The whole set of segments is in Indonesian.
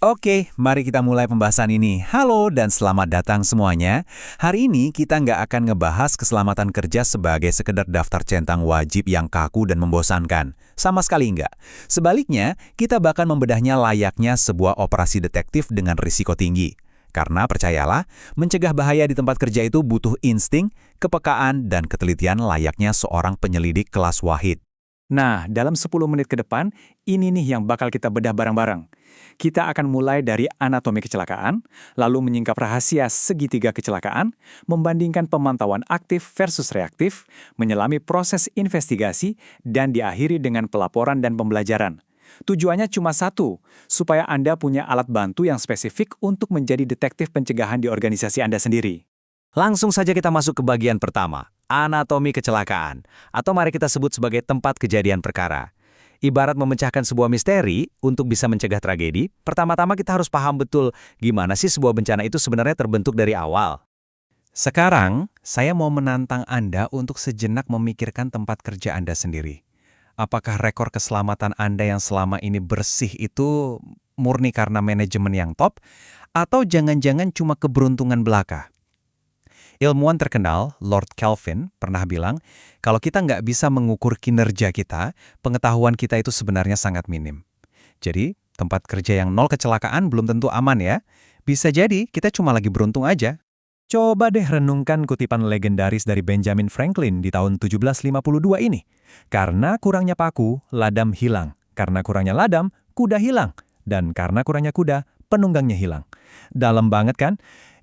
Oke, mari kita mulai pembahasan ini. Halo dan selamat datang semuanya. Hari ini kita nggak akan ngebahas keselamatan kerja sebagai sekedar daftar centang wajib yang kaku dan membosankan. Sama sekali nggak. Sebaliknya, kita bahkan membedahnya layaknya sebuah operasi detektif dengan risiko tinggi. Karena percayalah, mencegah bahaya di tempat kerja itu butuh insting, kepekaan, dan ketelitian layaknya seorang penyelidik kelas Wahid. Nah, dalam 10 menit ke depan, ini nih yang bakal kita bedah bareng-bareng. Kita akan mulai dari anatomi kecelakaan, lalu menyingkap rahasia segitiga kecelakaan, membandingkan pemantauan aktif versus reaktif, menyelami proses investigasi, dan diakhiri dengan pelaporan dan pembelajaran. Tujuannya cuma satu, supaya Anda punya alat bantu yang spesifik untuk menjadi detektif pencegahan di organisasi Anda sendiri. Langsung saja kita masuk ke bagian pertama, anatomi kecelakaan, atau mari kita sebut sebagai tempat kejadian perkara. Ibarat memecahkan sebuah misteri, untuk bisa mencegah tragedi, pertama-tama kita harus paham betul gimana sih sebuah bencana itu sebenarnya terbentuk dari awal. Sekarang, saya mau menantang Anda untuk sejenak memikirkan tempat kerja Anda sendiri. Apakah rekor keselamatan Anda yang selama ini bersih itu murni karena manajemen yang top, atau jangan-jangan cuma keberuntungan belaka? Ilmuwan terkenal, Lord Kelvin, pernah bilang, kalau kita nggak bisa mengukur kinerja kita, pengetahuan kita itu sebenarnya sangat minim. Jadi, tempat kerja yang nol kecelakaan belum tentu aman ya. Bisa jadi kita cuma lagi beruntung aja. Coba deh renungkan kutipan legendaris dari Benjamin Franklin di tahun 1752 ini. Karena kurangnya paku, ladam hilang. Karena kurangnya ladam, kuda hilang. Dan karena kurangnya kuda, penunggangnya hilang. Dalam banget kan?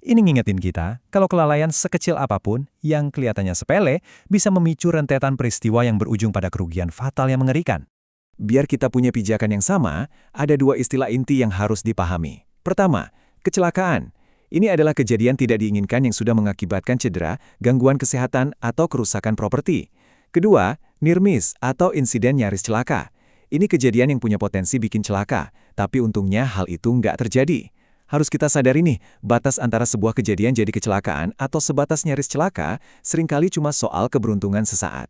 Ini ngingetin kita, kalau kelalaian sekecil apapun yang kelihatannya sepele bisa memicu rentetan peristiwa yang berujung pada kerugian fatal yang mengerikan. Biar kita punya pijakan yang sama, ada dua istilah inti yang harus dipahami. Pertama, kecelakaan. Ini adalah kejadian tidak diinginkan yang sudah mengakibatkan cedera, gangguan kesehatan, atau kerusakan properti. Kedua, near miss atau insiden nyaris celaka. Ini kejadian yang punya potensi bikin celaka, tapi untungnya hal itu nggak terjadi. Harus kita sadari nih, batas antara sebuah kejadian jadi kecelakaan atau sebatas nyaris celaka seringkali cuma soal keberuntungan sesaat.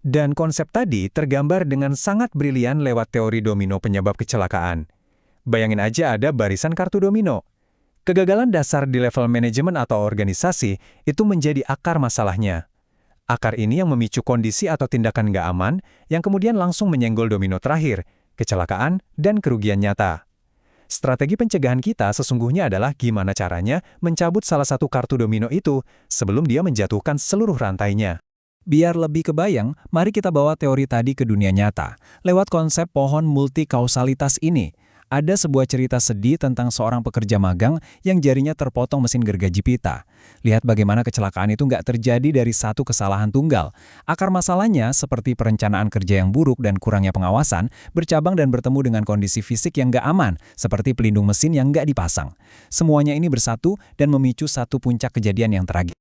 Dan konsep tadi tergambar dengan sangat brilian lewat teori domino penyebab kecelakaan. Bayangin aja ada barisan kartu domino. Kegagalan dasar di level manajemen atau organisasi itu menjadi akar masalahnya. Akar ini yang memicu kondisi atau tindakan nggak aman yang kemudian langsung menyenggol domino terakhir, kecelakaan dan kerugian nyata. Strategi pencegahan kita sesungguhnya adalah gimana caranya mencabut salah satu kartu domino itu sebelum dia menjatuhkan seluruh rantainya. Biar lebih kebayang, mari kita bawa teori tadi ke dunia nyata. Lewat konsep pohon multikausalitas ini, ada sebuah cerita sedih tentang seorang pekerja magang yang jarinya terpotong mesin gergaji pita. Lihat bagaimana kecelakaan itu nggak terjadi dari satu kesalahan tunggal. Akar masalahnya seperti perencanaan kerja yang buruk dan kurangnya pengawasan, bercabang dan bertemu dengan kondisi fisik yang nggak aman, seperti pelindung mesin yang nggak dipasang. Semuanya ini bersatu dan memicu satu puncak kejadian yang tragis.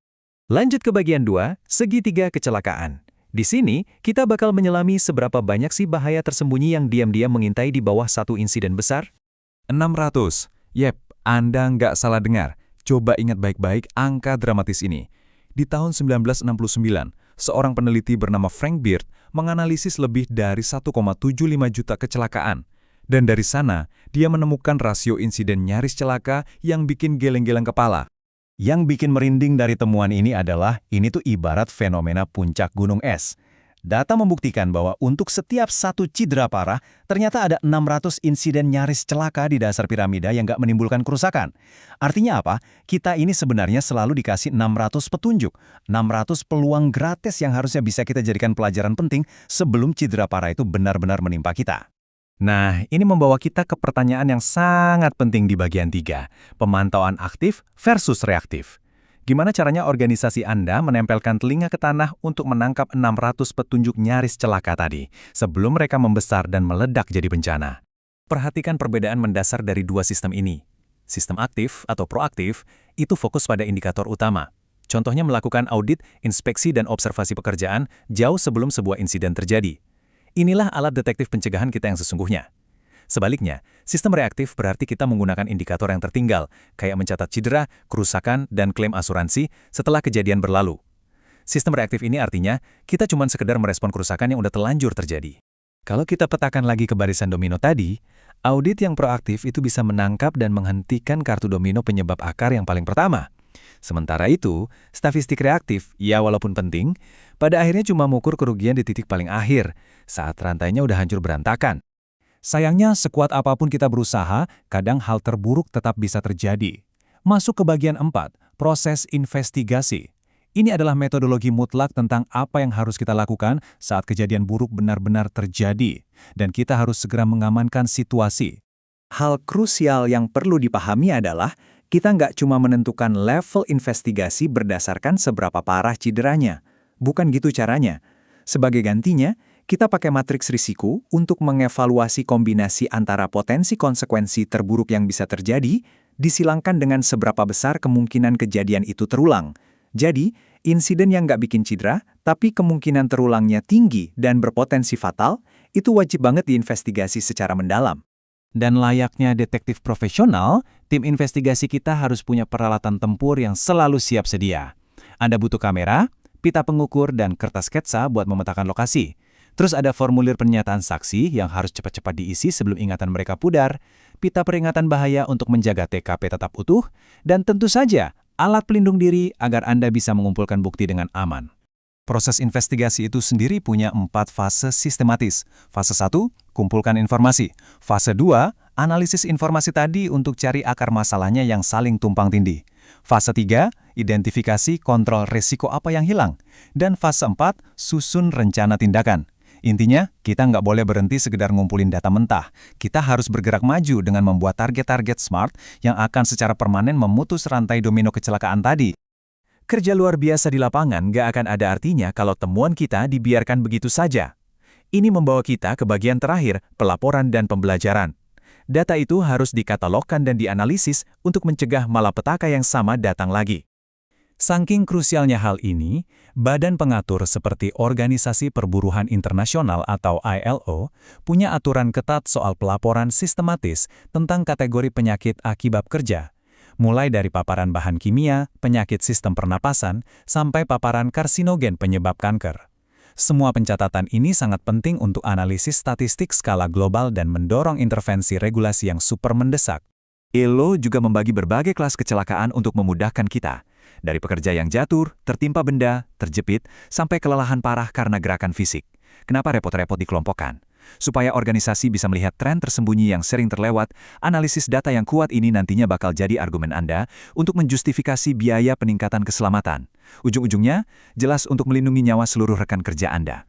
Lanjut ke bagian 2, segitiga kecelakaan. Di sini, kita bakal menyelami seberapa banyak sih bahaya tersembunyi yang diam-diam mengintai di bawah satu insiden besar? 600. Yep, Anda nggak salah dengar. Coba ingat baik-baik angka dramatis ini. Di tahun 1969, seorang peneliti bernama Frank Beard menganalisis lebih dari 1,75 juta kecelakaan. Dan dari sana, dia menemukan rasio insiden nyaris celaka yang bikin geleng-geleng kepala. Yang bikin merinding dari temuan ini adalah, ini tuh ibarat fenomena puncak gunung es. Data membuktikan bahwa untuk setiap satu cedera parah, ternyata ada 600 insiden nyaris celaka di dasar piramida yang nggak menimbulkan kerusakan. Artinya apa? Kita ini sebenarnya selalu dikasih 600 petunjuk, 600 peluang gratis yang harusnya bisa kita jadikan pelajaran penting sebelum cedera parah itu benar-benar menimpa kita. Nah, ini membawa kita ke pertanyaan yang sangat penting di bagian 3, pemantauan aktif versus reaktif. Gimana caranya organisasi Anda menempelkan telinga ke tanah untuk menangkap 600 petunjuk nyaris celaka tadi, sebelum mereka membesar dan meledak jadi bencana? Perhatikan perbedaan mendasar dari dua sistem ini. Sistem aktif atau proaktif itu fokus pada indikator utama. Contohnya melakukan audit, inspeksi, dan observasi pekerjaan jauh sebelum sebuah insiden terjadi. Inilah alat detektif pencegahan kita yang sesungguhnya. Sebaliknya, sistem reaktif berarti kita menggunakan indikator yang tertinggal, kayak mencatat cedera, kerusakan, dan klaim asuransi setelah kejadian berlalu. Sistem reaktif ini artinya, kita cuma sekedar merespon kerusakan yang udah telanjur terjadi. Kalau kita petakan lagi ke barisan domino tadi, Audit yang proaktif itu bisa menangkap dan menghentikan kartu domino penyebab akar yang paling pertama. Sementara itu, statistik reaktif, ya walaupun penting, pada akhirnya cuma mengukur kerugian di titik paling akhir, saat rantainya udah hancur berantakan. Sayangnya, sekuat apapun kita berusaha, kadang hal terburuk tetap bisa terjadi. Masuk ke bagian 4, proses investigasi. Ini adalah metodologi mutlak tentang apa yang harus kita lakukan saat kejadian buruk benar-benar terjadi, dan kita harus segera mengamankan situasi. Hal krusial yang perlu dipahami adalah, kita nggak cuma menentukan level investigasi berdasarkan seberapa parah cederanya. Bukan gitu caranya. Sebagai gantinya, kita pakai matriks risiko untuk mengevaluasi kombinasi antara potensi konsekuensi terburuk yang bisa terjadi, disilangkan dengan seberapa besar kemungkinan kejadian itu terulang. Jadi, insiden yang nggak bikin cedera, tapi kemungkinan terulangnya tinggi dan berpotensi fatal, itu wajib banget diinvestigasi secara mendalam. Dan layaknya detektif profesional, tim investigasi kita harus punya peralatan tempur yang selalu siap sedia. Anda butuh kamera, pita pengukur, dan kertas sketsa buat memetakan lokasi. Terus ada formulir pernyataan saksi yang harus cepat-cepat diisi sebelum ingatan mereka pudar, pita peringatan bahaya untuk menjaga TKP tetap utuh, dan tentu saja alat pelindung diri agar Anda bisa mengumpulkan bukti dengan aman. Proses investigasi itu sendiri punya 4 fase sistematis. Fase 1, kumpulkan informasi. Fase 2, analisis informasi tadi untuk cari akar masalahnya yang saling tumpang tindih. Fase 3, identifikasi kontrol risiko apa yang hilang. Dan fase 4, susun rencana tindakan. Intinya, kita nggak boleh berhenti sekedar ngumpulin data mentah. Kita harus bergerak maju dengan membuat target-target smart yang akan secara permanen memutus rantai domino kecelakaan tadi. Kerja luar biasa di lapangan nggak akan ada artinya kalau temuan kita dibiarkan begitu saja. Ini membawa kita ke bagian terakhir, pelaporan dan pembelajaran. Data itu harus dikatalogkan dan dianalisis untuk mencegah malapetaka yang sama datang lagi. Saking krusialnya hal ini, badan pengatur seperti Organisasi Perburuhan Internasional atau ILO punya aturan ketat soal pelaporan sistematis tentang kategori penyakit akibat kerja, mulai dari paparan bahan kimia, penyakit sistem pernapasan, sampai paparan karsinogen penyebab kanker. Semua pencatatan ini sangat penting untuk analisis statistik skala global dan mendorong intervensi regulasi yang super mendesak. ILO juga membagi berbagai kelas kecelakaan untuk memudahkan kita. Dari pekerja yang jatuh, tertimpa benda, terjepit, sampai kelelahan parah karena gerakan fisik. Kenapa repot-repot dikelompokkan? Supaya organisasi bisa melihat tren tersembunyi yang sering terlewat, analisis data yang kuat ini nantinya bakal jadi argumen Anda untuk menjustifikasi biaya peningkatan keselamatan. Ujung-ujungnya, jelas untuk melindungi nyawa seluruh rekan kerja Anda.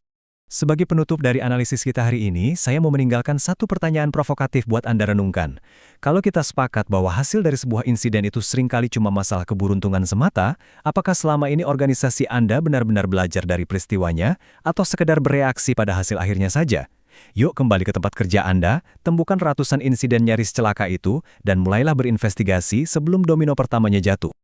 Sebagai penutup dari analisis kita hari ini, saya mau meninggalkan satu pertanyaan provokatif buat Anda renungkan. Kalau kita sepakat bahwa hasil dari sebuah insiden itu seringkali cuma masalah keberuntungan semata, apakah selama ini organisasi Anda benar-benar belajar dari peristiwanya atau sekedar bereaksi pada hasil akhirnya saja? Yuk kembali ke tempat kerja Anda, temukan ratusan insiden nyaris celaka itu, dan mulailah berinvestigasi sebelum domino pertamanya jatuh.